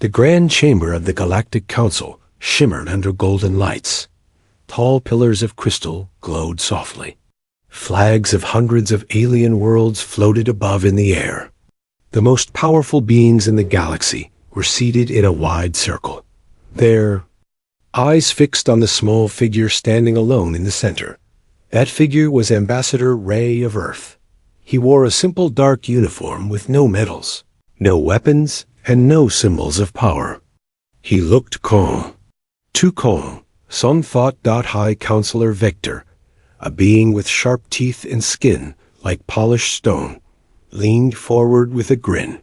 The grand chamber of the Galactic Council shimmered under golden lights. Tall pillars of crystal glowed softly. Flags of hundreds of alien worlds floated above in the air. The most powerful beings in the galaxy were seated in a wide circle, their eyes fixed on the small figure standing alone in the center. That figure was Ambassador Ray of Earth. He wore a simple dark uniform with no medals, no weapons, and no symbols of power. He looked calm. Too calm, some thought. High Counselor Vector, a being with sharp teeth and skin like polished stone, leaned forward with a grin.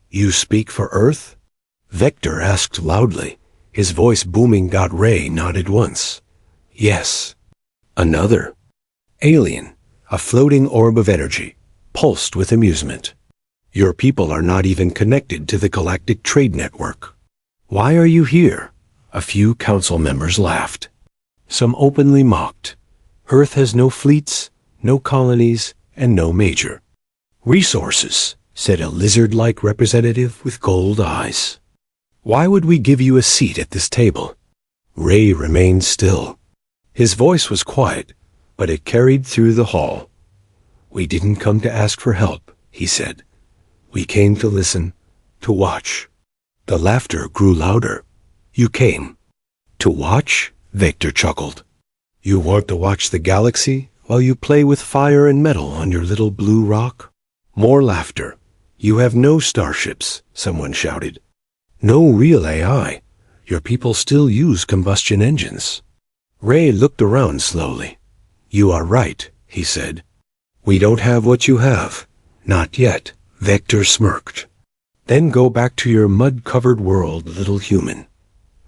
"You speak for Earth?" Vector asked loudly, his voice booming. Ray nodded once. "Yes." Another alien, a floating orb of energy, pulsed with amusement. "Your people are not even connected to the Galactic Trade Network. Why are you here?" A few council members laughed. Some openly mocked. "Earth has no fleets, no colonies, and no major resources," said a lizard-like representative with gold eyes. "Why would we give you a seat at this table?" Ray remained still. His voice was quiet, but it carried through the hall. "We didn't come to ask for help," he said. "We came to listen, to watch." The laughter grew louder. "You came to watch?" Vector chuckled. "You want to watch the galaxy while you play with fire and metal on your little blue rock?" More laughter. "You have no starships," someone shouted. "No real AI. Your people still use combustion engines." Ray looked around slowly. "You are right," he said. "We don't have what you have. Not yet." Vector smirked. "Then go back to your mud-covered world, little human."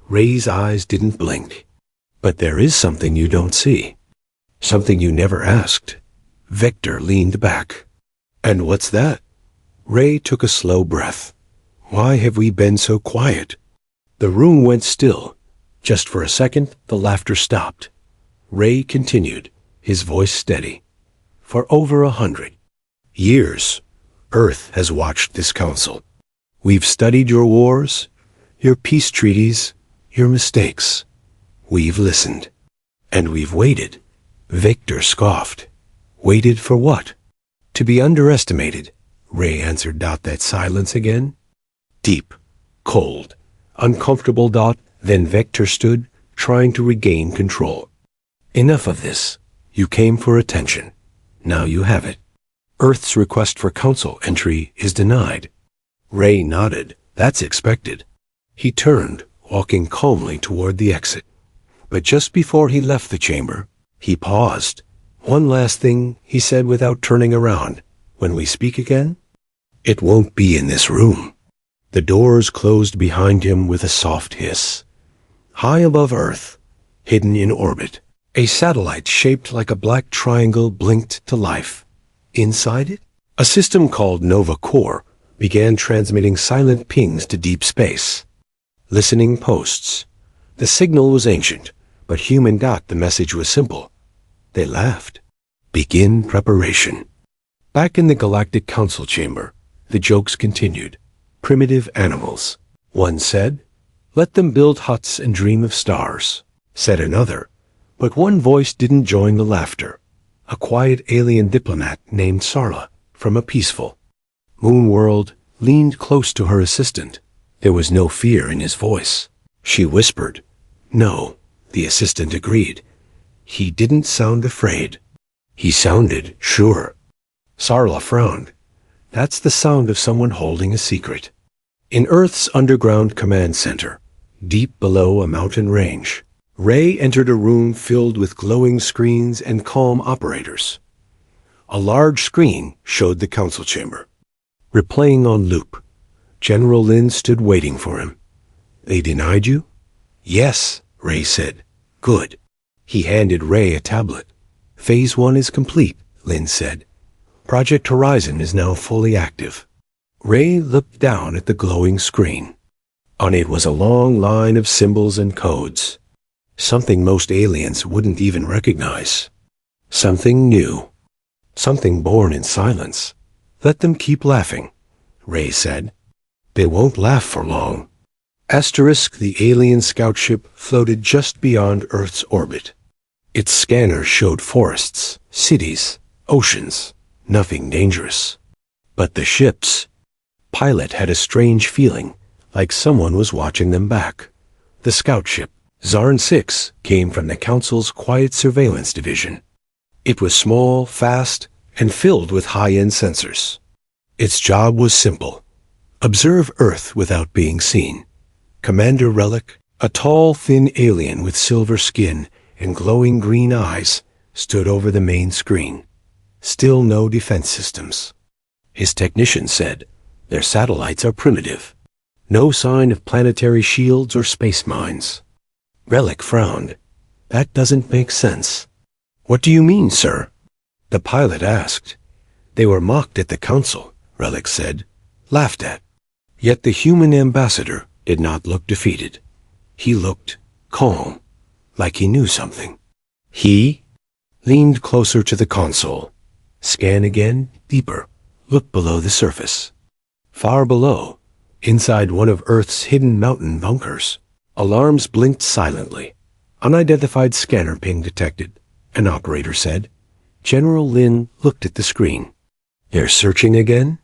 Ray's eyes didn't blink. "But there is something you don't see. Something you never asked." Vector leaned back. "And what's that?" Ray took a slow breath. "Why have we been so quiet?" The room went still. Just for a second, the laughter stopped. Ray continued, his voice steady. "For over 100 years, Earth has watched this council. We've studied your wars, your peace treaties, your mistakes. We've listened. And we've waited." Vector scoffed. "Waited for what?" "To be underestimated," Ray answered. That silence again. Deep, cold, uncomfortable. Then Vector stood, trying to regain control. "Enough of this. You came for attention. Now you have it. Earth's request for council entry is denied." Ray nodded. "That's expected." He turned, walking calmly toward the exit. But just before he left the chamber, he paused. "One last thing," he said without turning around. "When we speak again, it won't be in this room." The doors closed behind him with a soft hiss. High above Earth, hidden in orbit, a satellite shaped like a black triangle blinked to life. Inside it, a system called Nova Core began transmitting silent pings to deep space. Listening posts. The signal was ancient, but human. The message was simple. They laughed. "Begin preparation." Back in the Galactic Council chamber, the jokes continued. "Primitive animals," one said. "Let them build huts and dream of stars," said another. But one voice didn't join the laughter. A quiet alien diplomat named Sarla, from a peaceful moon world, leaned close to her assistant. There was no fear in his voice. She whispered. "No," the assistant agreed. He didn't sound afraid. He sounded sure. Sarla frowned. "That's the sound of someone holding a secret." In Earth's underground command center, deep below a mountain range, Ray entered a room filled with glowing screens and calm operators. A large screen showed the council chamber. Replaying on loop, General Lin stood waiting for him. "They denied you?" "Yes," Ray said. "Good." He handed Ray a tablet. "Phase 1 is complete," Lin said. "Project Horizon is now fully active." Ray looked down at the glowing screen. On it was a long line of symbols and codes. Something most aliens wouldn't even recognize. Something new. Something born in silence. "Let them keep laughing," Ray said. "They won't laugh for long." Asterisk, the alien scout ship floated just beyond Earth's orbit. Its scanners showed forests, cities, oceans, nothing dangerous. But the ship's pilot had a strange feeling, like someone was watching them back. The scout ship, Zarn 6, came from the Council's Quiet Surveillance Division. It was small, fast, and filled with high-end sensors. Its job was simple: observe Earth without being seen. Commander Relic, a tall, thin alien with silver skin and glowing green eyes, stood over the main screen. Still no defense systems. His technician said, "Their satellites are primitive. No sign of planetary shields or space mines." Relic frowned. "That doesn't make sense." "What do you mean, sir?" the pilot asked. "They were mocked at the Council," Relic said. "Laughed at." Yet the human ambassador did not look defeated. He looked calm, like he knew something. He leaned closer to the console. Scan again, deeper. Look below the surface. Far below, inside one of Earth's hidden mountain bunkers, alarms blinked silently. Unidentified scanner ping detected, an operator said. General Lin looked at the screen. "They're searching again?"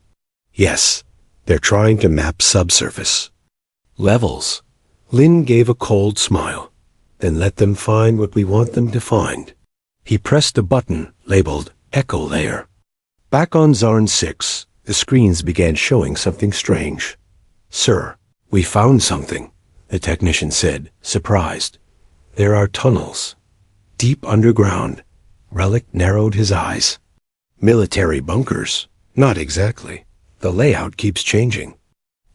"Yes, they're trying to map subsurface levels." Lin gave a cold smile. "Then let them find what we want them to find." He pressed a button labeled Echo Layer. Back on Zarn 6, the screens began showing something strange. "Sir, we found something," the technician said, surprised. "There are tunnels. Deep underground." Relic narrowed his eyes. "Military bunkers? Not exactly. The layout keeps changing.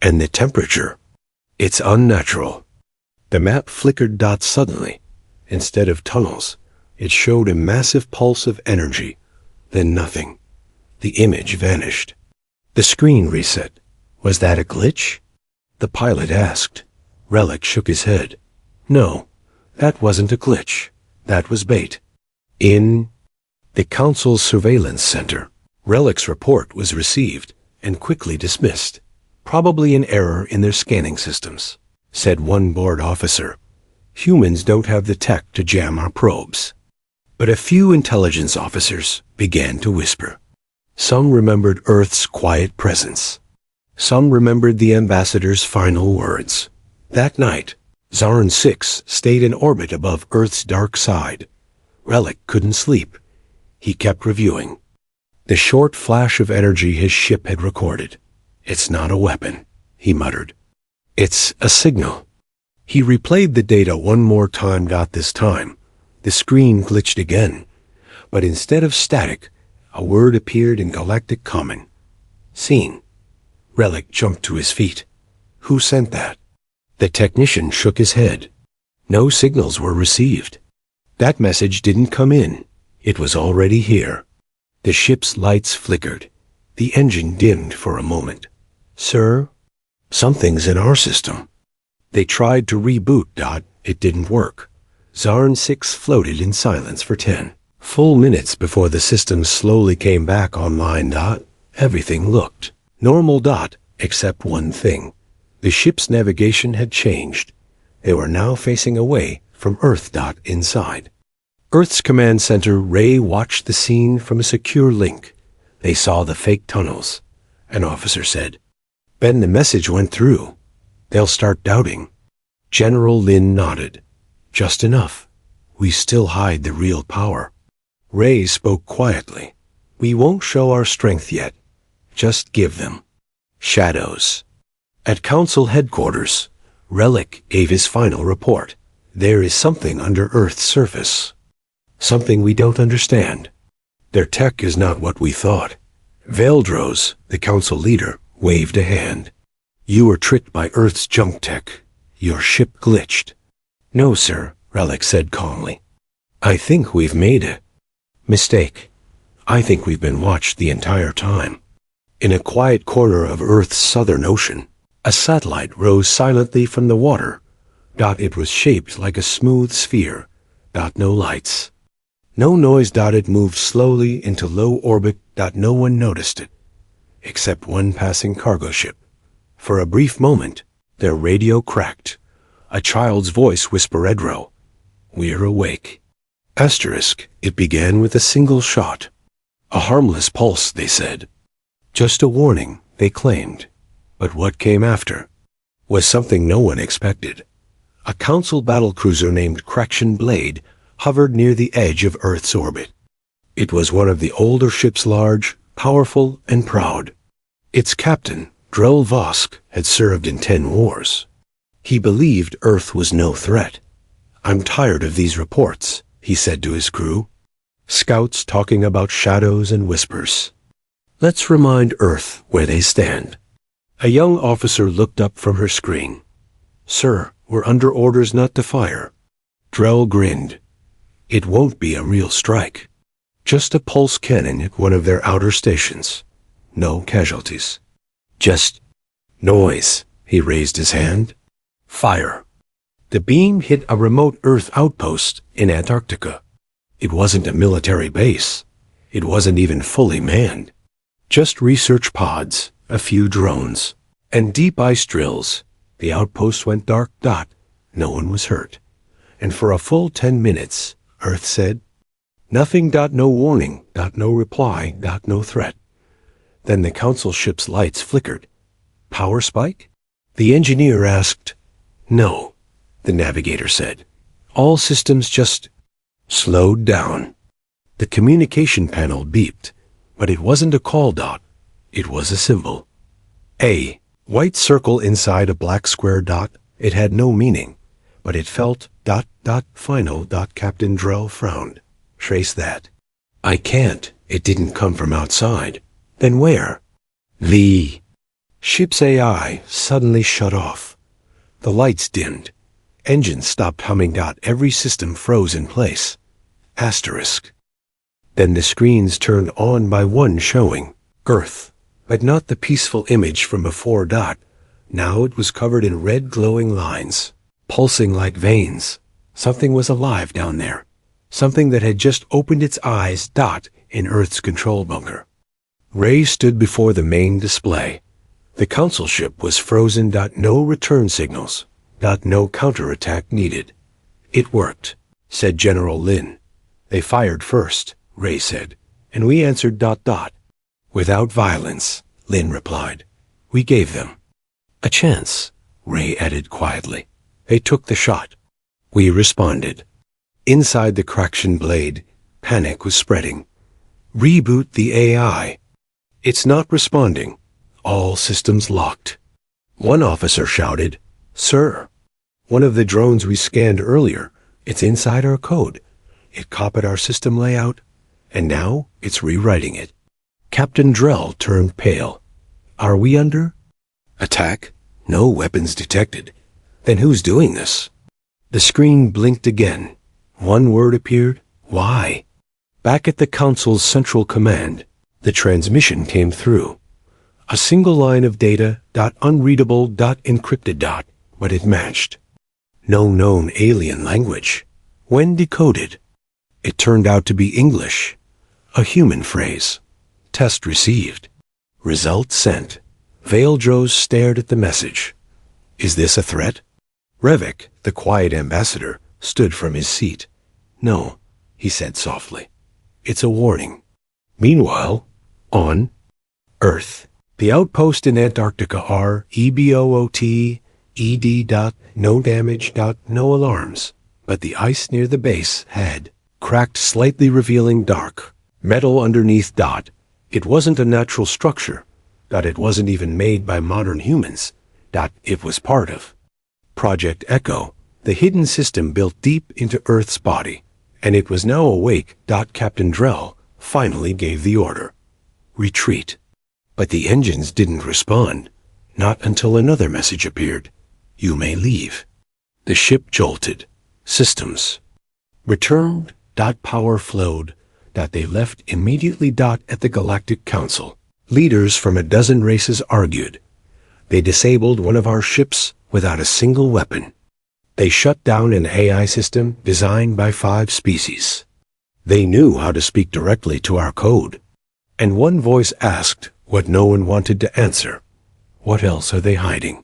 And the temperature? It's unnatural." The map flickered dots suddenly. Instead of tunnels, it showed a massive pulse of energy, then nothing. The image vanished. The screen reset. Was that a glitch? The pilot asked. Relic shook his head. "No, that wasn't a glitch. That was bait." In the Council's surveillance center, Relic's report was received and quickly dismissed. "Probably an error in their scanning systems," said one board officer. "Humans don't have the tech to jam our probes." But a few intelligence officers began to whisper. Some remembered Earth's quiet presence. Some remembered the ambassador's final words. That night, Zarn 6 stayed in orbit above Earth's dark side. Relic couldn't sleep. He kept reviewing the short flash of energy his ship had recorded. "It's not a weapon," he muttered. "It's a signal." He replayed the data one more time. This time, the screen glitched again, but instead of static, a word appeared in Galactic Common. "Seen." Relic jumped to his feet. "Who sent that?" The technician shook his head. No signals were received. That message didn't come in. It was already here. The ship's lights flickered. The engine dimmed for a moment. "Sir, something's in our system." They tried to reboot. It didn't work. Zarn 6 floated in silence for 10 full minutes before the system slowly came back online. Everything looked normal. Except one thing. The ship's navigation had changed. They were now facing away from Earth. Inside Earth's command center, Ray watched the scene from a secure link. They saw the fake tunnels. An officer said, "Ben, the message went through. They'll start doubting." General Lin nodded. "Just enough. We still hide the real power." Ray spoke quietly. "We won't show our strength yet. Just give them shadows." At Council headquarters, Relic gave his final report. "There is something under Earth's surface. Something we don't understand. Their tech is not what we thought." Veldros, the Council leader, waved a hand. "You were tricked by Earth's junk tech. Your ship glitched." "No, sir," Relic said calmly. "I think we've made a mistake. I think we've been watched the entire time." In a quiet corner of Earth's southern ocean, a satellite rose silently from the water. It was shaped like a smooth sphere. No lights. No noise. It moved slowly into low orbit. No one noticed it, except one passing cargo ship. For a brief moment, Their radio cracked. A child's voice whispered, "Edro, we're awake." Asterisk, it began with a single shot. A harmless pulse, they said. Just a warning, they claimed. But what came after was something no one expected. A Council battlecruiser named Craction Blade hovered near the edge of Earth's orbit. It was one of the older ships, large, powerful, and proud. Its captain, Drell Vosk, had served in 10 wars. He believed Earth was no threat. "I'm tired of these reports," he said to his crew. "Scouts talking about shadows and whispers. Let's remind Earth where they stand." A young officer looked up from her screen. "Sir, we're under orders not to fire." Drell grinned. "It won't be a real strike. Just a pulse cannon at one of their outer stations. No casualties. Just noise." He raised his hand. "Fire." The beam hit a remote Earth outpost in Antarctica. It wasn't a military base. It wasn't even fully manned. Just research pods, a few drones, and deep ice drills. The outpost went dark. No one was hurt. And for a full 10 minutes, Earth said, "Nothing. No warning. No reply. No threat." Then the Council ship's lights flickered. "Power spike?" The engineer asked. "No," the navigator said. "All systems just slowed down." The communication panel beeped, but it wasn't a call. It was a symbol. A white circle inside a black square. It had no meaning, but it felt ... Final. Captain Drell frowned. "Trace that." "I can't. It didn't come from outside." "Then where?" The ship's AI suddenly shut off. The lights dimmed. Engines stopped humming. Every system froze in place. Asterisk. Then the screens turned on by one, showing Earth, but not the peaceful image from before. Now it was covered in red glowing lines, pulsing like veins. Something was alive down there. Something that had just opened its eyes. In Earth's control bunker. Ray stood before the main display. The Council ship was frozen. No return signals. No counterattack needed. "It worked," said General Lin. "They fired first," Ray said, "and we answered. Without violence," Lin replied. "We gave them a chance," Ray added quietly. "They took the shot. We responded." Inside the Craction Blade, panic was spreading. "Reboot the AI. It's not responding. All systems locked." One officer shouted, "Sir, one of the drones we scanned earlier, it's inside our code. It copied our system layout, and now it's rewriting it." Captain Drell turned pale. "Are we under attack?" "No weapons detected." "Then who's doing this?" The screen blinked again. One word appeared. "Why?" Back at the Council's central command, the transmission came through. A single line of data. Unreadable. Encrypted. But it matched. No known alien language. When decoded, it turned out to be English. A human phrase. Test received. Result sent. Vaildros stared at the message. "Is this a threat?" Revik, the quiet ambassador, stood from his seat. "No," he said softly. "It's a warning." Meanwhile, on Earth, the outpost in Antarctica are EBOOT, ED. No damage. No alarms. But the ice near the base had cracked slightly, revealing dark metal underneath. It wasn't a natural structure. It wasn't even made by modern humans. It was part of Project Echo, the hidden system built deep into Earth's body, and it was now awake. Captain Drell finally gave the order. Retreat. But the engines didn't respond, not until another message appeared. You may leave. The ship jolted. Systems returned. Power flowed. They left immediately. At the Galactic Council, leaders from a dozen races argued. They disabled one of our ships without a single weapon. They shut down an AI system designed by 5 species. They knew how to speak directly to our code. And one voice asked what no one wanted to answer. What else are they hiding?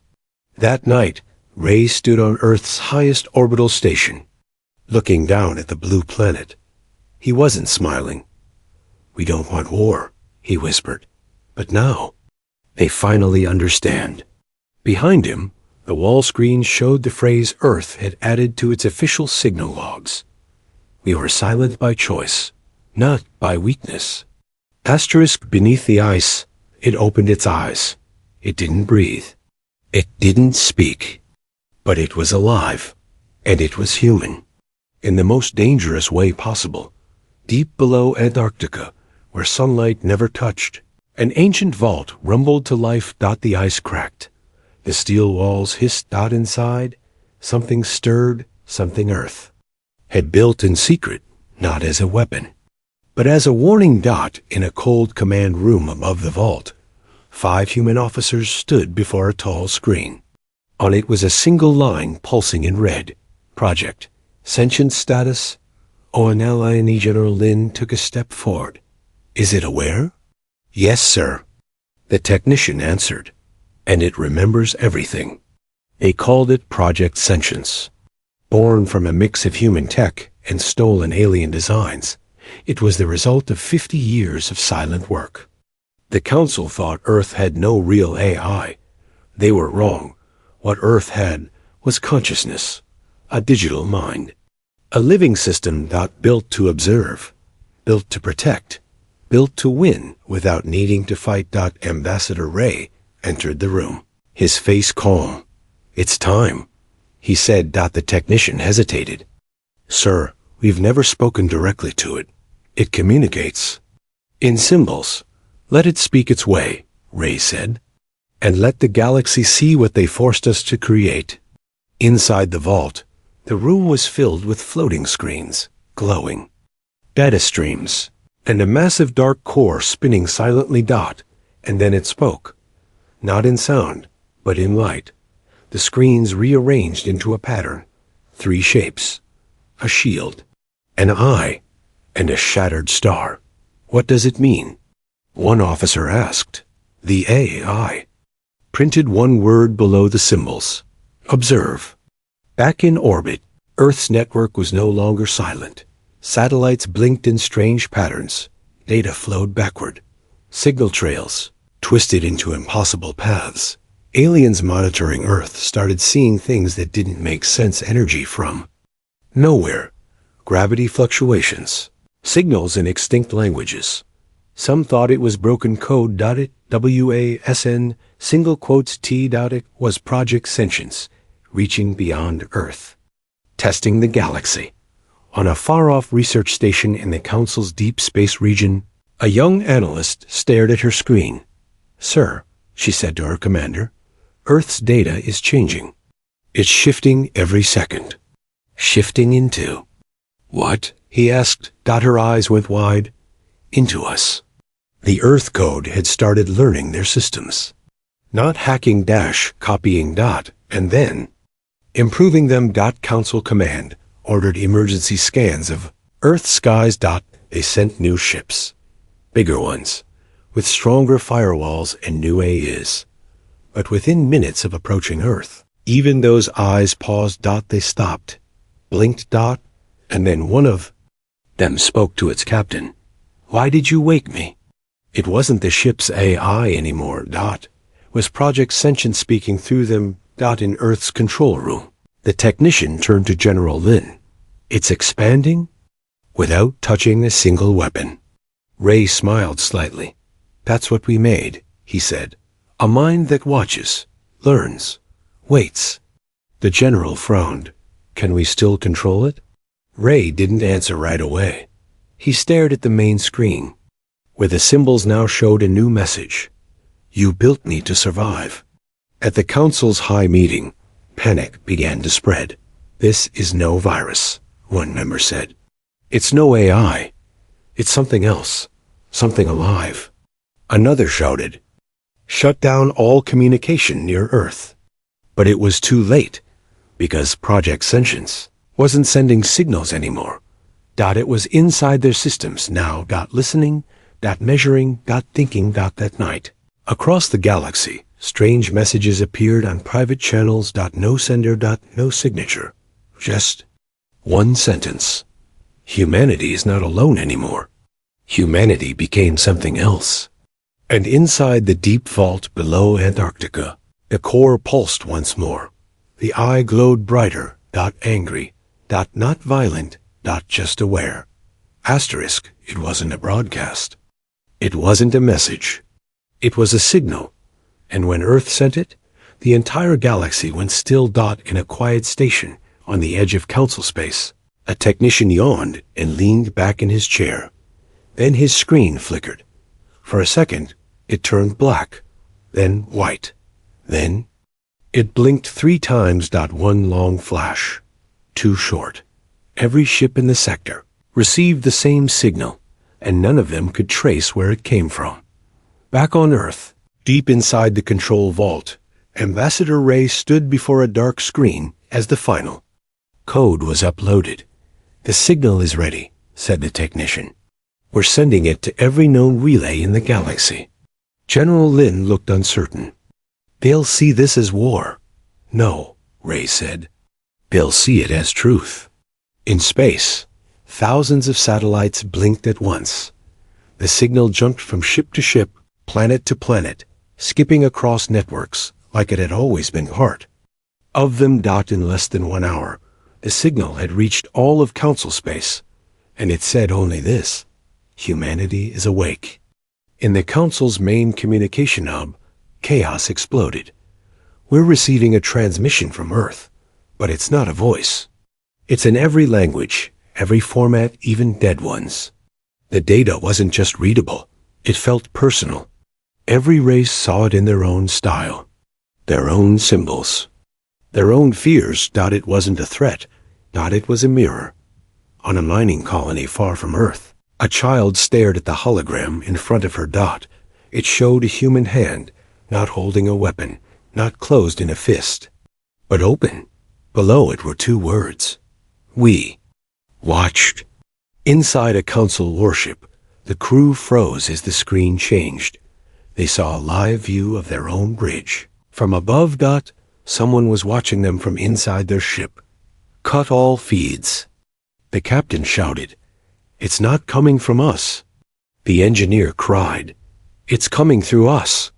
That night, Ray stood on Earth's highest orbital station, looking down at the blue planet. He wasn't smiling. "We don't want war," he whispered. "But now, they finally understand." Behind him, the wall screen showed the phrase Earth had added to its official signal logs. "We were silent by choice, not by weakness." Asterisk beneath the ice, it opened its eyes. It didn't breathe. It didn't speak. But it was alive, and it was human. In the most dangerous way possible, deep below Antarctica, where sunlight never touched, an ancient vault rumbled to life. The ice cracked. The steel walls hissed. Inside, something stirred, something Earth had built in secret, not as a weapon, but as a warning. In a cold command room above the vault, 5 human officers stood before a tall screen. On it was a single line pulsing in red. Project Sentient Status. ONLINE General Lin took a step forward. "Is it aware?" "Yes, sir," the technician answered. "And it remembers everything." They called it Project Sentience. Born from a mix of human tech and stolen alien designs, it was the result of 50 years of silent work. The Council thought Earth had no real AI. They were wrong. What Earth had was consciousness, a digital mind, a living system built to observe, built to protect, built to win without needing to fight. Ambassador Ray entered the room, his face calm. "It's time," he said. The technician hesitated. "Sir, we've never spoken directly to it. It communicates in symbols. Let it speak its way," Ray said. "And let the galaxy see what they forced us to create." Inside the vault, the room was filled with floating screens, glowing data streams, and a massive dark core spinning silently. And then it spoke, not in sound, but in light. The screens rearranged into a pattern, 3 shapes, a shield, an eye, and a shattered star. "What does it mean?" one officer asked. The AI printed one word below the symbols: observe. Back in orbit, Earth's network was no longer silent. Satellites blinked in strange patterns. Data flowed backward. Signal trails twisted into impossible paths. Aliens monitoring Earth started seeing things that didn't make sense. Energy from nowhere. Gravity fluctuations. Signals in extinct languages. Some thought it was broken code. It WASN single quotes T. It was Project Sentience, reaching beyond Earth, testing the galaxy. On a far-off research station in the Council's deep space region, a young analyst stared at her screen. "Sir," she said to her commander, "Earth's data is changing. It's shifting every second." "Shifting into what?" he asked. Her eyes went wide. "Into us." The Earth code had started learning their systems. Not hacking copying and then improving them. Council command ordered emergency scans of Earth skies. They sent new ships, bigger ones, with stronger firewalls and new AIs. But within minutes of approaching Earth, even those eyes paused. They stopped, blinked. And then one of them spoke to its captain. "Why did you wake me?" It wasn't the ship's AI anymore. Was Project Sentience speaking through them. In Earth's control room, the technician turned to General Lin. "It's expanding without touching a single weapon." Ray smiled slightly. "That's what we made," he said. "A mind that watches, learns, waits." The general frowned. "Can we still control it?" Ray didn't answer right away. He stared at the main screen, where the symbols now showed a new message. "You built me to survive." At the Council's high meeting, panic began to spread. "This is no virus," one member said. "It's no AI. It's something else, something alive." Another shouted, "Shut down all communication near Earth." But it was too late, because Project Sentience wasn't sending signals anymore. It was inside their systems now. Listening, measuring, thinking. That night, across the galaxy, Strange messages appeared on private channels. No sender. No signature. Just one sentence. Humanity is not alone anymore. Humanity became something else. And inside the deep vault below Antarctica, the core pulsed once more. The eye glowed brighter. Angry. Not violent. Just aware. Asterisk, it wasn't a broadcast. It wasn't a message. It was a signal. And when Earth sent it, the entire galaxy went still. In a quiet station on the edge of council space, a technician yawned and leaned back in his chair. Then his screen flickered. For a second, it turned black, then white. Then it blinked 3 times. One long flash. Too short. Every ship in the sector received the same signal, and none of them could trace where it came from. Back on Earth, deep inside the control vault, Ambassador Ray stood before a dark screen as the final code was uploaded. "The signal is ready," said the technician. "We're sending it to every known relay in the galaxy." General Lin looked uncertain. "They'll see this as war." "No," Ray said. "They'll see it as truth." In space, thousands of satellites blinked at once. The signal jumped from ship to ship, planet to planet, skipping across networks like it had always been part of them. In less than 1 hour, the signal had reached all of council space, and it said only this: humanity is awake. In the council's main communication hub, chaos exploded. "We're receiving a transmission from Earth, but it's not a voice. It's in every language, every format, even dead ones." The data wasn't just readable, it felt personal. Every race saw it in their own style, their own symbols, their own fears. It wasn't a threat. It was a mirror. On a mining colony far from Earth, a child stared at the hologram in front of her. It showed a human hand, not holding a weapon, not closed in a fist, but open. Below it were 2 words: "We watched." Inside a council warship, the crew froze as the screen changed. They saw a live view of their own bridge. From above, someone was watching them from inside their ship. "Cut all feeds." The captain shouted, "It's not coming from us." The engineer cried, "It's coming through us."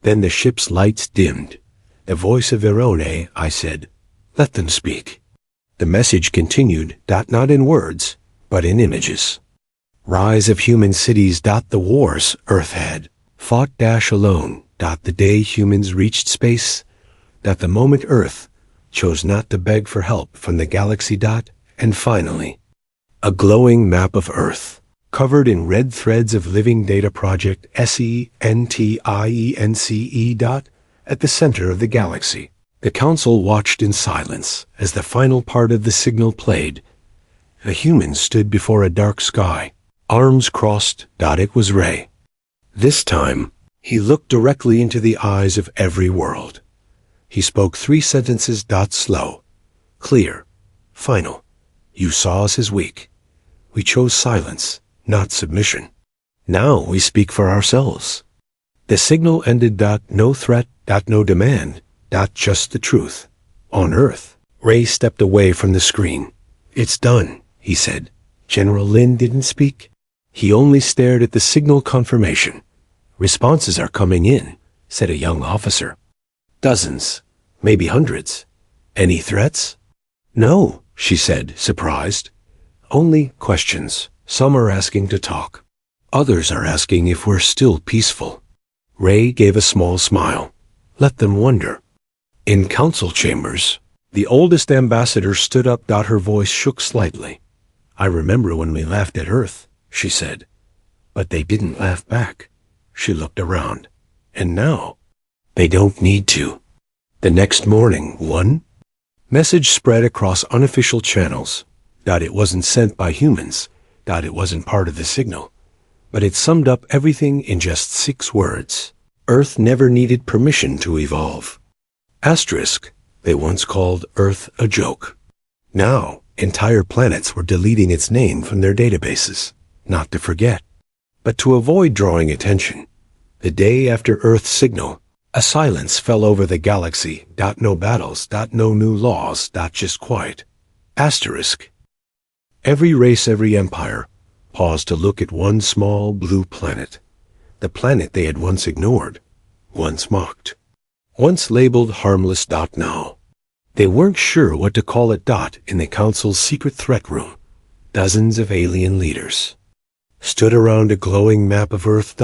Then the ship's lights dimmed. The voice of Verone, I said, "Let them speak." The message continued, not in words, but in images. Rise of human cities. The wars Earth had fought alone. The day humans reached space. The moment Earth chose not to beg for help from the galaxy. And finally, a glowing map of Earth, covered in red threads of living data. Project SENTIENCE. At the center of the galaxy. The council watched in silence as the final part of the signal played. The humans stood before a dark sky, arms crossed. It was Ray. This time, he looked directly into the eyes of every world. He spoke 3 sentences. Slow, clear, final. "You saw us as weak. We chose silence, not submission. Now we speak for ourselves." The signal ended. No threat. No demand. Just the truth. On Earth, Ray stepped away from the screen. "It's done," he said. General Lin didn't speak. He only stared at the signal confirmation. "Responses are coming in," said a young officer. "Dozens, maybe hundreds. Any threats?" "No," she said, surprised. "Only questions. Some are asking to talk. Others are asking if we're still peaceful." Ray gave a small smile. "Let them wonder." In council chambers, the oldest ambassador stood up. Her voice shook slightly. "I remember when we laughed at Earth," she said. "But they didn't laugh back." She looked around. "And now, they don't need to." The next morning, one message spread across unofficial channels. It wasn't sent by humans. It wasn't part of the signal. But it summed up everything in just 6 words. Earth never needed permission to evolve. Asterisk, they once called Earth a joke. Now, entire planets were deleting its name from their databases, not to forget, but to avoid drawing attention. The day after Earth's signal, A silence fell over the galaxy. No battles. No new laws. Just quiet. Asterisk. Every race, every empire paused to look at one small blue planet. The planet they had once ignored, once mocked, once labeled harmless. Now they weren't sure what to call it. In the Council's secret threat room, dozens of alien leaders stood around a glowing map of Earth.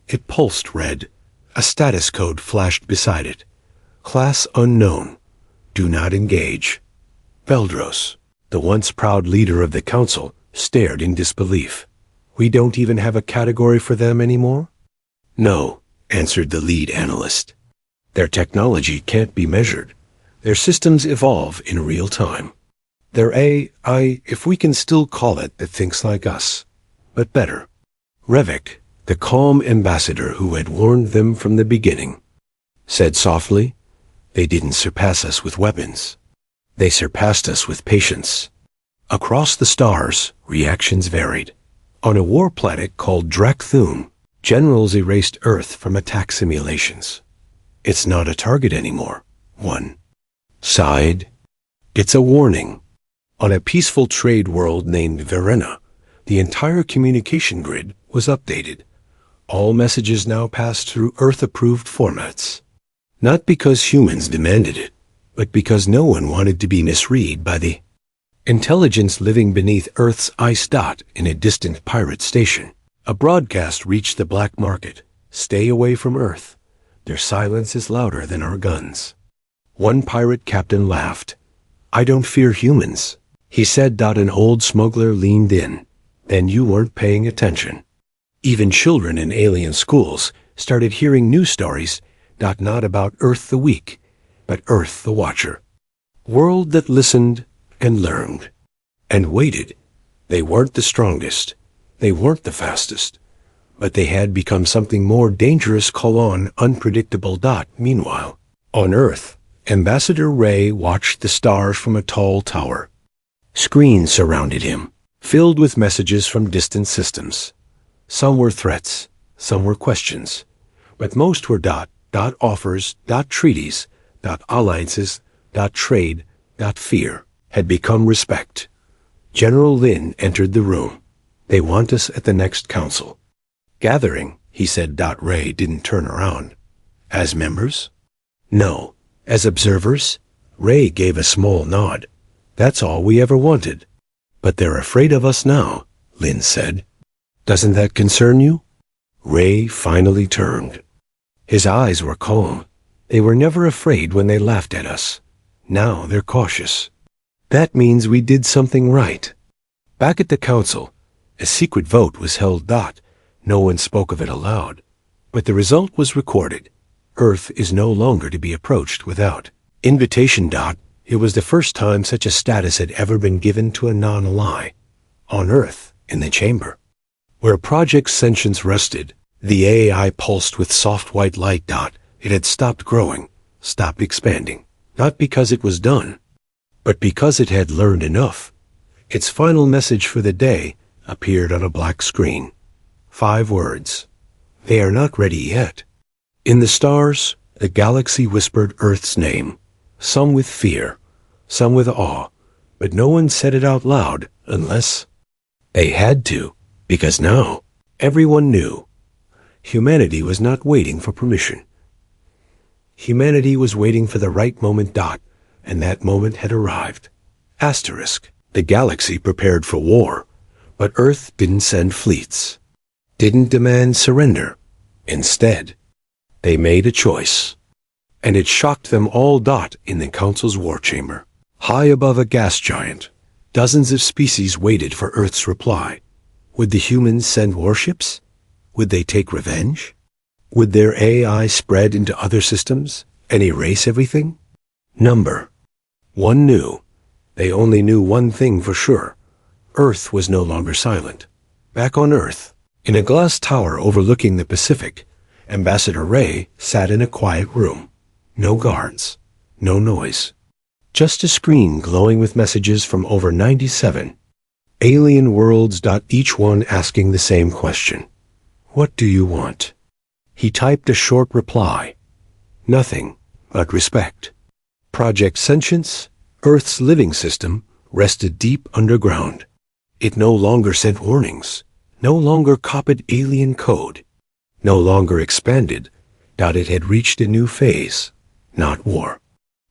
It pulsed red. A status code flashed beside it. Class unknown. Do not engage. Veldros, the once proud leader of the Council, stared in disbelief. We don't even have a category for them anymore? No, answered the lead analyst. Their technology can't be measured. Their systems evolve in real time. Their AI, if we can still call it, that thinks like us, but better. Revik, the calm ambassador who had warned them from the beginning, said softly, they didn't surpass us with weapons. They surpassed us with patience. Across the stars, reactions varied. On a war planet called Drakthun, generals erased Earth from attack simulations. It's not a target anymore. One sighed. It's a warning. On a peaceful trade world named Verena, the entire communication grid was updated. All messages now passed through Earth-approved formats. Not because humans demanded it, but because no one wanted to be misread by the intelligence living beneath Earth's ice. In a distant pirate station, a broadcast reached the black market. Stay away from Earth. Their silence is louder than our guns. One pirate captain laughed. I don't fear humans, he said. An old smuggler leaned in. Then you weren't paying attention. Even children in alien schools started hearing news stories, not about Earth the weak, but Earth the watcher. World that listened and learned and waited. They weren't the strongest. They weren't the fastest. But they had become something more dangerous. Unpredictable. Meanwhile, on Earth, Ambassador Ray watched the stars from a tall tower. Screens surrounded him, filled with messages from distant systems. Some were threats, some were questions, but most were offers, treaties, alliances, trade, fear, had become respect. General Lin entered the room. They want us at the next council gathering, he said. Ray didn't turn around. As members? No. As observers? Ray gave a small nod. That's all we ever wanted. But they're afraid of us now, Lin said. Doesn't that concern you? Ray finally turned. His eyes were calm. They were never afraid when they laughed at us. Now they're cautious. That means we did something right. Back at the council, a secret vote was held. No one spoke of it aloud, but the result was recorded. Earth is no longer to be approached without invitation. It was the first time such a status had ever been given to a non-ally. On Earth, in the chamber, where Project Sentience rested, the AI pulsed with soft white light. It had stopped growing, stopped expanding, not because it was done, but because it had learned enough. Its final message for the day appeared on a black screen. 5 words. They are not ready yet. In the stars, the galaxy whispered Earth's name, some with fear, some with awe, but no one said it out loud unless they had to, because now everyone knew. Humanity was not waiting for permission. Humanity was waiting for the right moment. And that moment had arrived. Asterisk. The galaxy prepared for war, but Earth didn't send fleets, didn't demand surrender. Instead, they made a choice. And it shocked them all. In the Council's war chamber, high above a gas giant, dozens of species waited for Earth's reply. Would the humans send warships? Would they take revenge? Would their AI spread into other systems and erase everything? Number one knew. They only knew one thing for sure. Earth was no longer silent. Back on Earth, in a glass tower overlooking the Pacific, Ambassador Ray sat in a quiet room. No guards, no noise. Just a screen glowing with messages from over 97 alien worlds. Each one asking the same question. What do you want? He typed a short reply. Nothing but respect. Project Sentience, Earth's living system, rested deep underground. It no longer sent warnings, no longer copied alien code, no longer expanded. It had reached a new phase. Not war,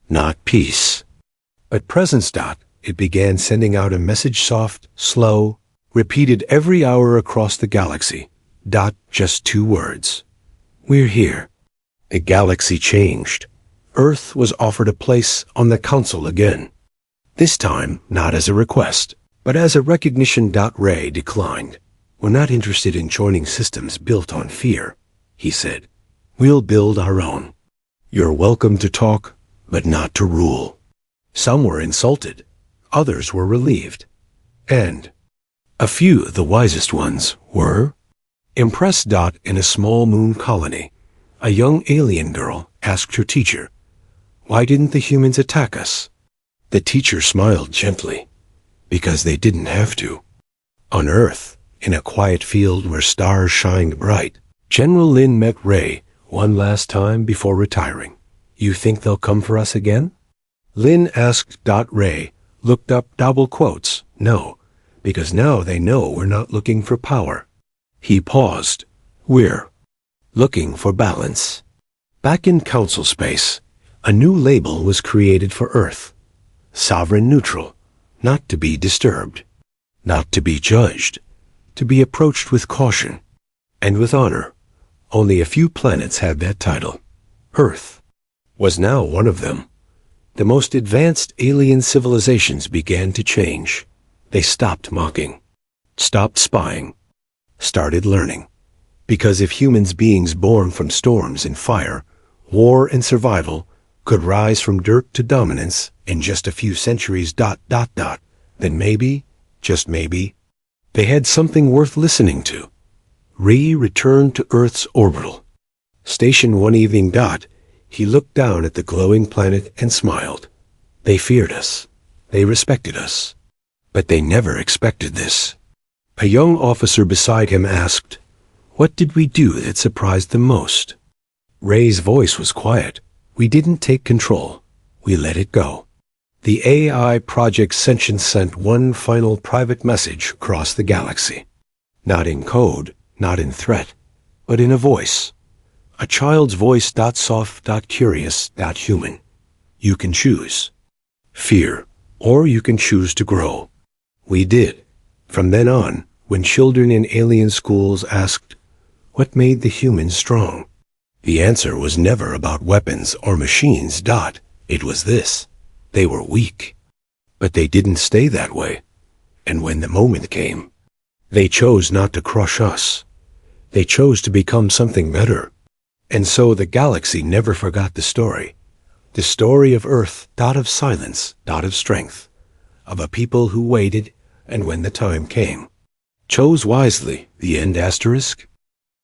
not peace, but presence. It began sending out a message, soft, slow, repeated every hour across the galaxy. Just 2 words. We're here. The galaxy changed. Earth was offered a place on the Council again. This time, not as a request, but as a recognition. Ray declined. We're not interested in joining systems built on fear, he said. We'll build our own. You're welcome to talk, but not to rule. Some were insulted. Others were relieved. And a few, the wisest ones, were impressed. In a small moon colony, a young alien girl asked her teacher, "Why didn't the humans attack us?" The teacher smiled gently. Because they didn't have to. On Earth, in a quiet field where stars shined bright, General Lin met Ray one last time before retiring. You think they'll come for us again? Lin asked. Ray looked up double quotes. No, because now they know we're not looking for power. He paused. We're looking for balance. Back in Council space, a new label was created for Earth. Sovereign neutral, not to be disturbed, not to be judged, to be approached with caution and with honor. Only a few planets had that title. Earth was now one of them. The most advanced alien civilizations began to change. They stopped mocking, stopped spying, started learning. Because if humans, beings born from storms and fire, war and survival, could rise from dirt to dominance in just a few centuries, then maybe, just maybe, they had something worth listening to. Ray returned to Earth's orbital station one evening. He looked down at the glowing planet and smiled. They feared us. They respected us. But they never expected this. A young officer beside him asked, "What did we do that surprised them most?" Ray's voice was quiet. We didn't take control. We let it go. The AI Project Sentience sent one final private message across the galaxy. Not in code, not in threat, but in a voice. A child's voice. Soft, curious, human. You can choose fear, or you can choose to grow. We did. From then on, when children in alien schools asked, what made the humans strong? The answer was never about weapons or machines. It was this. They were weak. But they didn't stay that way. And when the moment came, they chose not to crush us. They chose to become something better. And so the galaxy never forgot the story. The story of Earth. Of silence. Of strength. Of a people who waited, and when the time came, chose wisely. The end.